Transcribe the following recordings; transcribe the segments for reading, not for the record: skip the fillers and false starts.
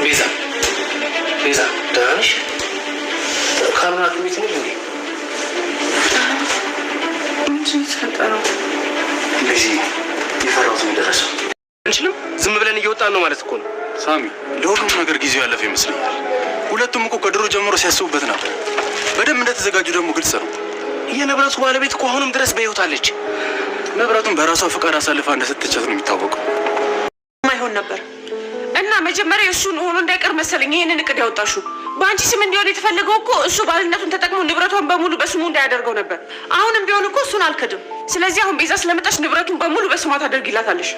ቤዛ ቤዛ ደህና ነሽ? ካሮና ቤት ነው እንዴ? ምንድን የተፈጠረው? እንደዚህ የፈራሁት ነው የደረሰው። አንችልም፣ ዝም ብለን እየወጣን ነው ማለት እኮ ነው። ሳሚ፣ ለሁሉም ነገር ጊዜው ያለፈ ይመስለኛል። ሁለቱም እኮ ከድሮ ጀምሮ ሲያስቡበት ነበር። በደንብ እንደተዘጋጁ ደግሞ ግልጽ ነው። የንብረቱ ባለቤት እኮ አሁንም ድረስ በሕይወት አለች። ንብረቱን በራሷ ፈቃድ አሳልፋ እንደሰጠቻት ነው የሚታወቀው። ማይሆን ነበር እና መጀመሪያ እሱን ሆኖ እንዳይቀር መሰለኝ ይሄንን እቅድ ያወጣሽው። በአንቺ ስም እንዲሆን የተፈለገው እኮ እሱ ባልነቱን ተጠቅሞ ንብረቷን በሙሉ በስሙ እንዳያደርገው ነበር። አሁንም ቢሆን እኮ እሱን አልክድም። ስለዚህ አሁን ቤዛ ስለመጣች ንብረቱን በሙሉ በስሟ ታደርጊላታለሽ።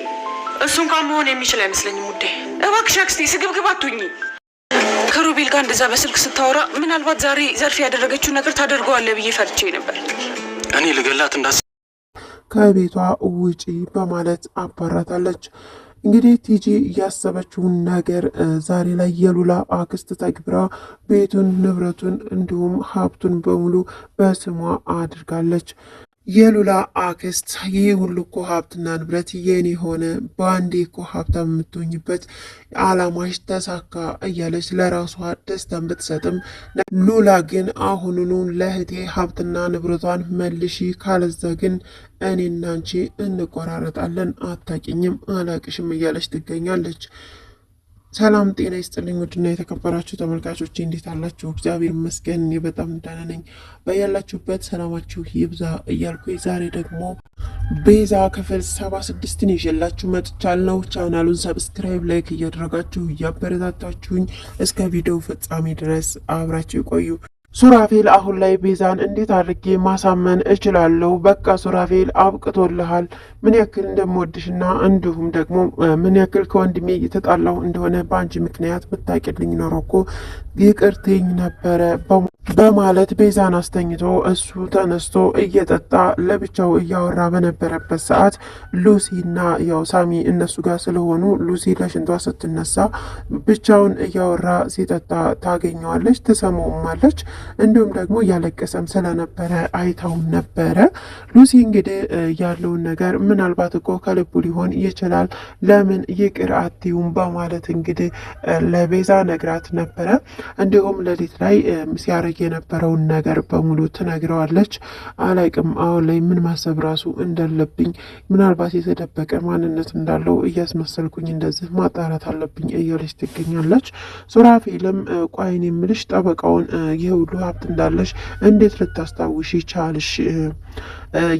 እሱ እንኳን መሆን የሚችል አይመስለኝም ውዴ። እባክሽ አክስቴ ስግብግብ አትሁኚ። ከሩቤል ጋር እንደዛ በስልክ ስታወራ ምናልባት ዛሬ ዘርፍ ያደረገችውን ነገር ታደርገዋለህ ብዬ ፈርቼ ነበር። እኔ ልገላት ከቤቷ ውጪ በማለት አባራታለች። እንግዲህ ቲጂ እያሰበችውን ነገር ዛሬ ላይ የሉላ አክስት ተግብራ ቤቱን፣ ንብረቱን እንዲሁም ሀብቱን በሙሉ በስሟ አድርጋለች። የሉላ አክስት ይህ ሁሉ እኮ ሀብትና ንብረት የኔ ሆነ፣ በአንዴ እኮ ሀብታም የምትሆኝበት አላማሽ ተሳካ እያለች ለራሷ ደስታን ብትሰጥም ሉላ ግን አሁኑኑ ለእህቴ ሀብትና ንብረቷን መልሺ፣ ካለዛ ግን እኔና አንቺ እንቆራረጣለን፣ አታቂኝም፣ አላቅሽም እያለች ትገኛለች። ሰላም ጤና ይስጥልኝ ውድና የተከበራችሁ ተመልካቾች እንዴት አላችሁ? እግዚአብሔር ይመስገን እኔ በጣም ደህና ነኝ። በያላችሁበት ሰላማችሁ ይብዛ እያልኩ ዛሬ ደግሞ ቤዛ ክፍል 76ን ይዤላችሁ መጥቻለሁ። ቻናሉን ሰብስክራይብ፣ ላይክ እያደረጋችሁ እያበረታታችሁኝ እስከ ቪዲዮ ፍጻሜ ድረስ አብራችሁ ይቆዩ። ሱራፌል አሁን ላይ ቤዛን እንዴት አድርጌ ማሳመን እችላለሁ? በቃ ሱራፌል አብቅቶልሃል። ምን ያክል እንደምወድሽና እንዲሁም ደግሞ ምን ያክል ከወንድሜ የተጣላው እንደሆነ በአንቺ ምክንያት ብታቂልኝ ኖሮ እኮ ይቅርትኝ ነበረ በማለት ቤዛን አስተኝቶ እሱ ተነስቶ እየጠጣ ለብቻው እያወራ በነበረበት ሰዓት ሉሲና ያው ሳሚ እነሱ ጋር ስለሆኑ ሉሲ ለሽንቷ ስትነሳ ብቻውን እያወራ ሲጠጣ ታገኘዋለች፣ ትሰማውማለች። እንዲሁም ደግሞ እያለቀሰም ስለነበረ አይታውም ነበረ። ሉሲ እንግዲህ ያለውን ነገር ምናልባት እኮ ከልቡ ሊሆን ይችላል፣ ለምን ይቅር አትዩም በማለት እንግዲህ ለቤዛ ነግራት ነበረ። እንዲሁም ሌሊት ላይ ሲያረግ የነበረውን ነገር በሙሉ ትነግረዋለች። አላቅም አሁን ላይ ምን ማሰብ ራሱ እንዳለብኝ፣ ምናልባት የተደበቀ ማንነት እንዳለው እያስመሰልኩኝ እንደዚህ ማጣራት አለብኝ እያለች ትገኛለች። ሱራፌልም ቋይን የምልሽ ጠበቃውን ይህ ሁሉ ሀብት እንዳለሽ እንዴት ልታስታውሽ ይቻልሽ?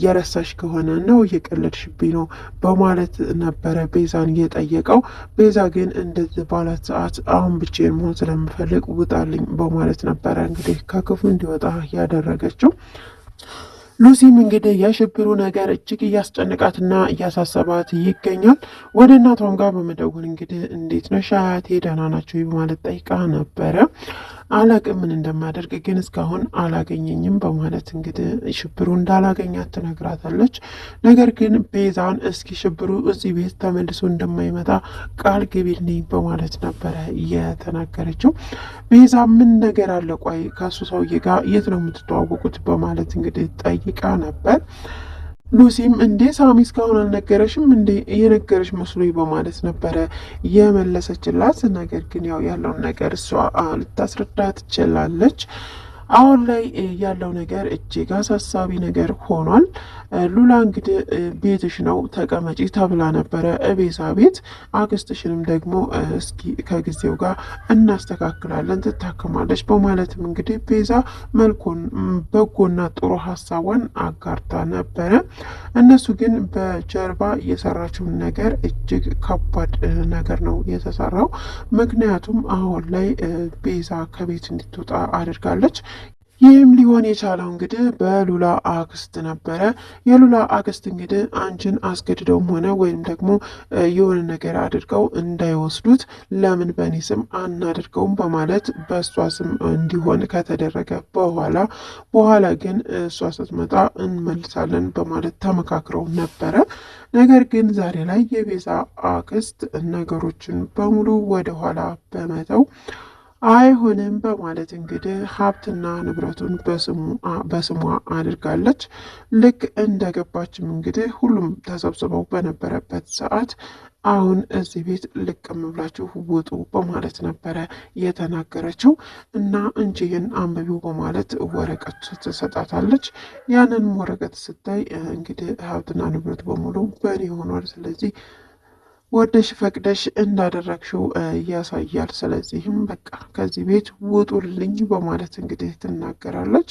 የረሳሽ ከሆነ ነው እየቀለድሽብኝ ነው በማለት ነበረ ቤዛን እየጠየቀው። ቤዛ ግን እንደዚህ ባላት ሰዓት አሁን ብቻዬን መሆን ስለምፈልግ ውጣልኝ በማለት ነበረ እንግዲህ ከክፍሉ እንዲወጣ ያደረገችው። ሉሲም እንግዲህ የሽብሩ ነገር እጅግ እያስጨነቃትና እያሳሰባት ይገኛል። ወደ እናቷም ጋር በመደወል እንግዲህ እንዴት ነሽ አያቴ ደህና ናቸው በማለት ጠይቃ ነበረ። አላቅም ምን እንደማደርግ ግን እስካሁን አላገኘኝም በማለት እንግዲህ ሽብሩ እንዳላገኛት ትነግራታለች። ነገር ግን ቤዛን እስኪ ሽብሩ እዚህ ቤት ተመልሶ እንደማይመጣ ቃል ግቢልኝ በማለት ነበረ የተናገረችው። ቤዛ ምን ነገር አለ ቆይ ከሱ ሰውዬ ጋር የት ነው የምትተዋወቁት በማለት እንግዲህ ጠይቃ ነበር። ሉሲም እንዴ ሳሚ እስካሁን አልነገረሽም እንዴ እየነገረሽ መስሎኝ በማለት ነበረ የመለሰችላት። ነገር ግን ያለውን ነገር እሷ ልታስረዳ ትችላለች። አሁን ላይ ያለው ነገር እጅግ አሳሳቢ ነገር ሆኗል። ሉላ እንግዲህ ቤትሽ ነው ተቀመጪ ተብላ ነበረ ቤዛ ቤት። አክስትሽንም ደግሞ እስኪ ከጊዜው ጋር እናስተካክላለን ትታከማለች በማለትም እንግዲህ ቤዛ መልኩን በጎና ጥሩ ሀሳቧን አጋርታ ነበረ። እነሱ ግን በጀርባ የሰራችውን ነገር እጅግ ከባድ ነገር ነው የተሰራው። ምክንያቱም አሁን ላይ ቤዛ ከቤት እንድትወጣ አድርጋለች። ይህም ሊሆን የቻለው እንግዲህ በሉላ አክስት ነበረ። የሉላ አክስት እንግዲህ አንቺን አስገድደውም ሆነ ወይም ደግሞ የሆነ ነገር አድርገው እንዳይወስዱት ለምን በእኔ ስም አናድርገውም በማለት በእሷ ስም እንዲሆን ከተደረገ በኋላ ግን እሷ ስትመጣ እንመልሳለን በማለት ተመካክረው ነበረ። ነገር ግን ዛሬ ላይ የቤዛ አክስት ነገሮችን በሙሉ ወደኋላ በመተው አይሆንም በማለት እንግዲህ ሀብትና ንብረቱን በስሟ አድርጋለች። ልክ እንደገባችም እንግዲህ ሁሉም ተሰብስበው በነበረበት ሰዓት አሁን እዚህ ቤት ልቅም ብላችሁ ውጡ በማለት ነበረ የተናገረችው እና እንጂህን አንብቢው በማለት ወረቀት ትሰጣታለች። ያንንም ወረቀት ስታይ እንግዲህ ሀብትና ንብረት በሙሉ በእኔ ሆኗል፣ ስለዚህ ወደሽ ፈቅደሽ እንዳደረግሽው ያሳያል። ስለዚህም በቃ ከዚህ ቤት ውጡልኝ በማለት እንግዲህ ትናገራለች።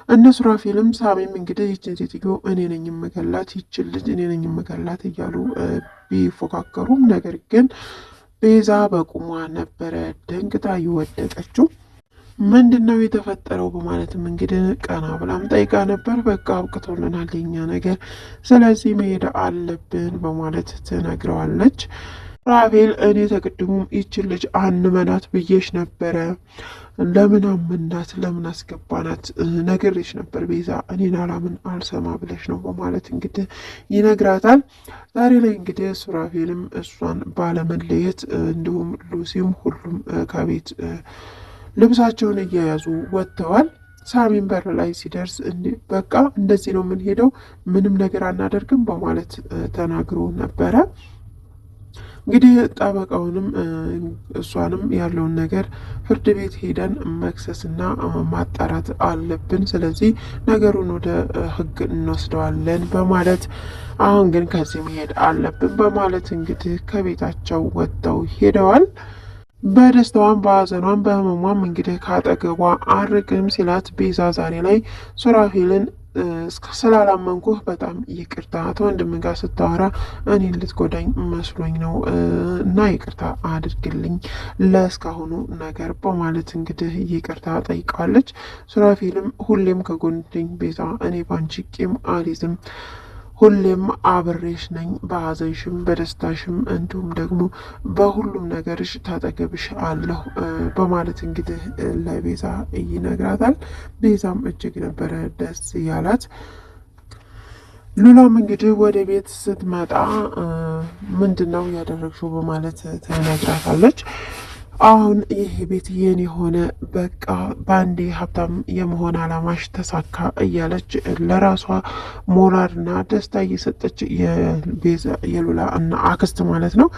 እነ ሱራፌልም ሳሚም እንግዲህ ይችን ሴትዮ እኔ ነኝ የምገላት፣ ይችን ልጅ እኔ ነኝ የምገላት እያሉ ቢፎካከሩም ነገር ግን ቤዛ በቁሟ ነበረ ደንግጣ የወደቀችው። ምንድን ነው የተፈጠረው በማለትም እንግዲህ ቀና ብላም ጠይቃ ነበር። በቃ አብቅቶልናል የኛ ነገር፣ ስለዚህ መሄድ አለብን በማለት ትነግረዋለች። ራፌል እኔ ተቅድሙም ይችን ልጅ አንመናት ብዬሽ ነበረ፣ ለምን አመናት? ለምን አስገባናት? ነግሬሽ ነበር ቤዛ፣ እኔን አላምን አልሰማ ብለሽ ነው በማለት እንግዲህ ይነግራታል። ዛሬ ላይ እንግዲህ ሱራፌልም እሷን ባለመለየት እንዲሁም ሉሲም ሁሉም ከቤት ልብሳቸውን እየያዙ ወጥተዋል። ሳሚን በር ላይ ሲደርስ በቃ እንደዚህ ነው የምንሄደው፣ ምንም ነገር አናደርግም በማለት ተናግሮ ነበረ። እንግዲህ ጠበቃውንም እሷንም ያለውን ነገር ፍርድ ቤት ሄደን መክሰስና ማጣራት አለብን፣ ስለዚህ ነገሩን ወደ ሕግ እንወስደዋለን በማለት አሁን ግን ከዚህ መሄድ አለብን በማለት እንግዲህ ከቤታቸው ወጥተው ሄደዋል። በደስታዋም በሀዘኗም በህመሟም እንግዲህ ካጠገቧ አርቅም ሲላት ቤዛ ዛሬ ላይ ሱራፌልን ስላላመንኩህ በጣም ይቅርታ፣ ከወንድም ጋር ስታወራ እኔን ልትጎዳኝ መስሎኝ ነው እና ይቅርታ አድርግልኝ ለእስካሁኑ ነገር በማለት እንግዲህ ይቅርታ ጠይቃለች። ሱራፌልም ሁሌም ከጎንደኝ ቤዛ፣ እኔ ባንቺ ቂም አልይዝም፣ ሁሌም አብሬሽ ነኝ፣ በሀዘንሽም በደስታሽም እንዲሁም ደግሞ በሁሉም ነገርሽ ታጠገብሽ አለሁ በማለት እንግዲህ ለቤዛ ይነግራታል። ቤዛም እጅግ ነበረ ደስ ያላት። ሉላም እንግዲህ ወደ ቤት ስትመጣ ምንድን ነው ያደረግሽው በማለት ትነግራታለች። አሁን ይህ ቤት የኔ ሆነ፣ በቃ በአንዴ ሀብታም የመሆን አላማሽ ተሳካ እያለች ለራሷ ሞራልና ደስታ እየሰጠች የሉላ እና አክስት ማለት ነው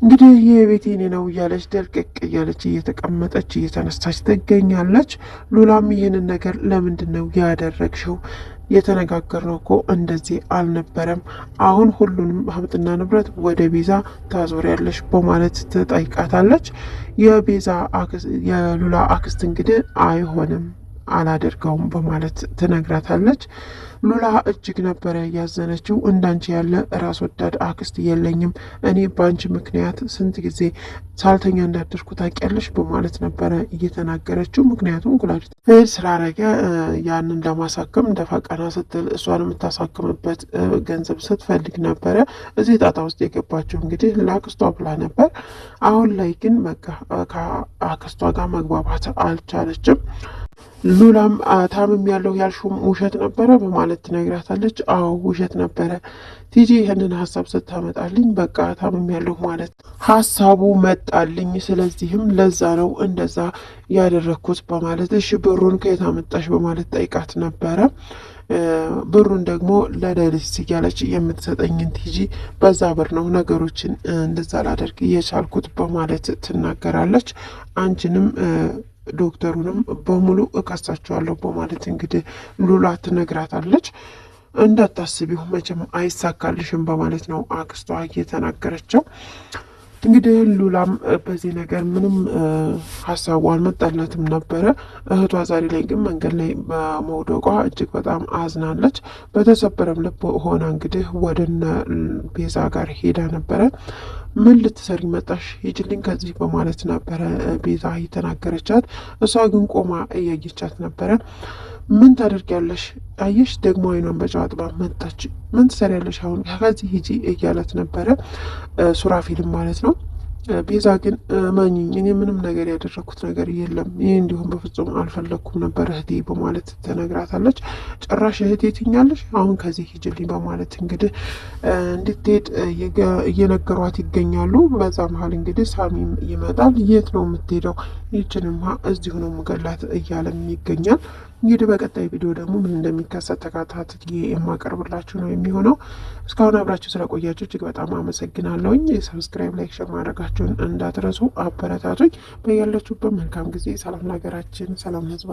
እንግዲህ ይህ ቤት የኔ ነው እያለች ደልቅቅ እያለች እየተቀመጠች እየተነሳች ትገኛለች። ሉላም ይህንን ነገር ለምንድን ነው ያደረግሽው? የተነጋገርነው እኮ እንደዚህ አልነበረም። አሁን ሁሉንም ሀብትና ንብረት ወደ ቤዛ ታዞሪያለሽ በማለት ትጠይቃታለች። የሉላ አክስት እንግዲህ አይሆንም አላደርገውም በማለት ትነግራታለች። ሉላ እጅግ ነበረ ያዘነችው። እንዳንቺ ያለ ራስ ወዳድ አክስት የለኝም፣ እኔ በአንቺ ምክንያት ስንት ጊዜ ሳልተኛ እንዳደርኩ ታውቂያለሽ በማለት ነበረ እየተናገረችው። ምክንያቱም ኩላሊት ስላረገ ያንን ለማሳከም ደፋ ቀና ስትል እሷን የምታሳክምበት ገንዘብ ስትፈልግ ነበረ እዚህ ጣጣ ውስጥ የገባችው። እንግዲህ ለአክስቷ ብላ ነበር። አሁን ላይ ግን በቃ ከአክስቷ ጋር መግባባት አልቻለችም። ሉላም ታምም ያለው ያልሹም ውሸት ነበረ በማለት ትነግራታለች። አዎ ውሸት ነበረ ቲጂ፣ ይህንን ሀሳብ ስታመጣልኝ በቃ ታምም ያለው ማለት ሀሳቡ መጣልኝ፣ ስለዚህም ለዛ ነው እንደዛ ያደረግኩት በማለት እሺ ብሩን ከየት አመጣሽ በማለት ጠይቃት ነበረ። ብሩን ደግሞ ለደልስ እያለች የምትሰጠኝን ቲጂ በዛ ብር ነው ነገሮችን እንደዛ ላደርግ እየቻልኩት በማለት ትናገራለች። አንቺንም ዶክተሩንም በሙሉ እከሳቸዋለሁ በማለት እንግዲህ ሉላ ትነግራታለች። እንዳታስቢው መቼም አይሳካልሽም በማለት ነው አክስቷ እየተናገረችው። እንግዲህ ሉላም በዚህ ነገር ምንም ሀሳቡ አልመጣለትም ነበረ። እህቷ ዛሬ ላይ ግን መንገድ ላይ በመውደቋ እጅግ በጣም አዝናለች። በተሰበረም ልብ ሆና እንግዲህ ወደነ ቤዛ ጋር ሄዳ ነበረ። ምን ልትሰሪ መጣሽ? ሂጂልኝ ከዚህ በማለት ነበረ ቤዛ የተናገረቻት። እሷ ግን ቆማ እያየቻት ነበረ። ምን ታደርጊያለሽ? አየሽ ደግሞ አይኗን በጨዋጥባ መጣች። ምን ትሰሪያለሽ? አሁን ከዚህ ሂጂ እያለት ነበረ ሱራፌልም ማለት ነው። ቤዛ ግን ማኝኝ እኔ ምንም ነገር ያደረኩት ነገር የለም፣ ይህ እንዲሁም በፍጹም አልፈለግኩም ነበር እህቴ በማለት ትነግራታለች። ጭራሽ እህቴ ትኛለሽ፣ አሁን ከዚህ ሂጅልኝ በማለት እንግዲህ እንድትሄድ እየነገሯት ይገኛሉ። በዛ መሀል እንግዲህ ሳሚም ይመጣል። የት ነው የምትሄደው? ይችንማ እዚሁ ነው ምገላት እያለም ይገኛል። እንግዲህ በቀጣይ ቪዲዮ ደግሞ ምን እንደሚከሰት ተከታትዬ የማቀርብላችሁ ነው የሚሆነው። እስካሁን አብራችሁ ስለቆያችሁ እጅግ በጣም አመሰግናለሁኝ። ሰብስክራይብ፣ ላይክ፣ ሸር ማድረጋችሁን እንዳትረሱ፣ አበረታቱኝ። በያላችሁበት መልካም ጊዜ። ሰላም ለሀገራችን፣ ሰላም ለሕዝባ